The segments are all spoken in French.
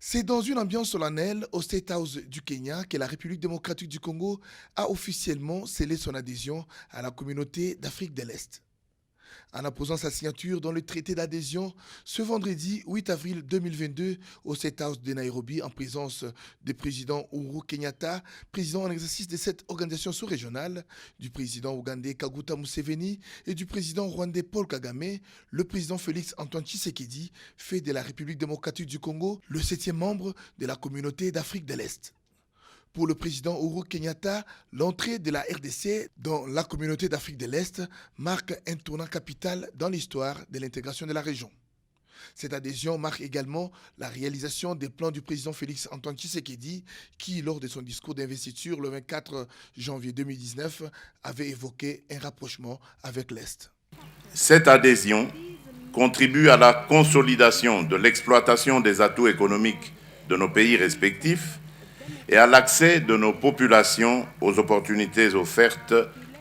C'est dans une ambiance solennelle au State House du Kenya que la République démocratique du Congo a officiellement scellé son adhésion à la communauté d'Afrique de l'Est. En apposant sa signature dans le traité d'adhésion ce vendredi 8 avril 2022 au State House de Nairobi en présence du président Uhuru Kenyatta, président en exercice de cette organisation sous-régionale, du président ougandais Kaguta Museveni et du président rwandais Paul Kagame, le président Félix Antoine Tshisekedi fait de la République démocratique du Congo le 7e membre de la communauté d'Afrique de l'Est. Pour le président Uhuru Kenyatta, l'entrée de la RDC dans la communauté d'Afrique de l'Est marque un tournant capital dans l'histoire de l'intégration de la région. Cette adhésion marque également la réalisation des plans du président Félix Antoine Tshisekedi qui, lors de son discours d'investiture le 24 janvier 2019, avait évoqué un rapprochement avec l'Est. Cette adhésion contribue à la consolidation de l'exploitation des atouts économiques de nos pays respectifs et à l'accès de nos populations aux opportunités offertes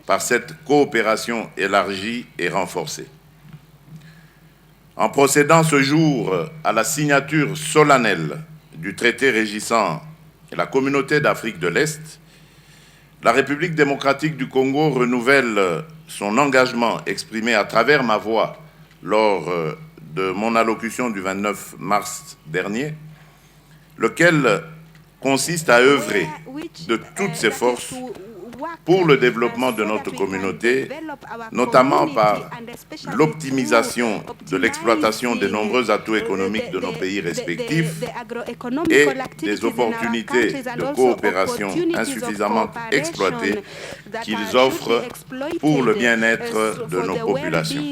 par cette coopération élargie et renforcée. En procédant ce jour à la signature solennelle du traité régissant la communauté d'Afrique de l'Est, la République démocratique du Congo renouvelle son engagement exprimé à travers ma voix lors de mon allocution du 29 mars dernier, lequel consiste à œuvrer de toutes ses forces pour le développement de notre communauté, notamment par l'optimisation de l'exploitation des nombreux atouts économiques de nos pays respectifs et des opportunités de coopération insuffisamment exploitées qu'ils offrent pour le bien-être de nos populations.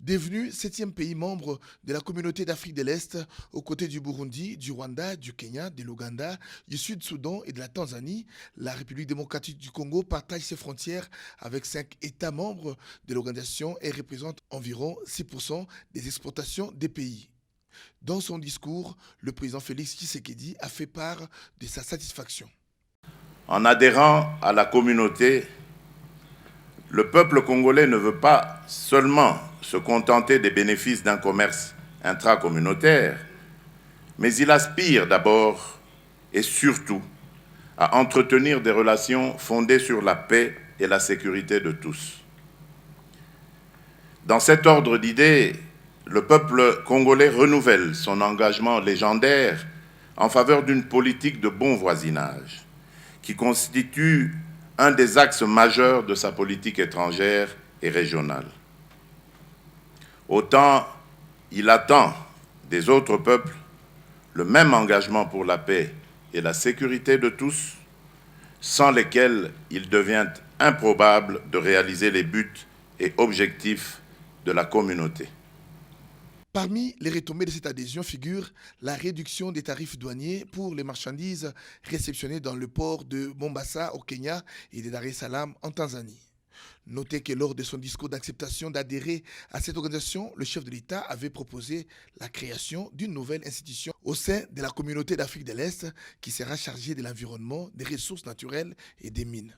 Devenu 7e pays membre de la communauté d'Afrique de l'Est, aux côtés du Burundi, du Rwanda, du Kenya, de l'Ouganda, du Sud-Soudan et de la Tanzanie, la République démocratique du Congo partage ses frontières avec 5 États membres de l'organisation et représente environ 6% des exportations des pays. Dans son discours, le président Félix Tshisekedi a fait part de sa satisfaction. En adhérant à la communauté, le peuple congolais ne veut pas seulement se contenter des bénéfices d'un commerce intracommunautaire, mais il aspire d'abord et surtout à entretenir des relations fondées sur la paix et la sécurité de tous. Dans cet ordre d'idées, le peuple congolais renouvelle son engagement légendaire en faveur d'une politique de bon voisinage, qui constitue un des axes majeurs de sa politique étrangère et régionale. Autant il attend des autres peuples le même engagement pour la paix et la sécurité de tous, sans lesquels il devient improbable de réaliser les buts et objectifs de la communauté. Parmi les retombées de cette adhésion figure la réduction des tarifs douaniers pour les marchandises réceptionnées dans le port de Mombasa au Kenya et de Dar es Salaam en Tanzanie. Notez que lors de son discours d'acceptation d'adhérer à cette organisation, le chef de l'État avait proposé la création d'une nouvelle institution au sein de la communauté d'Afrique de l'Est qui sera chargée de l'environnement, des ressources naturelles et des mines.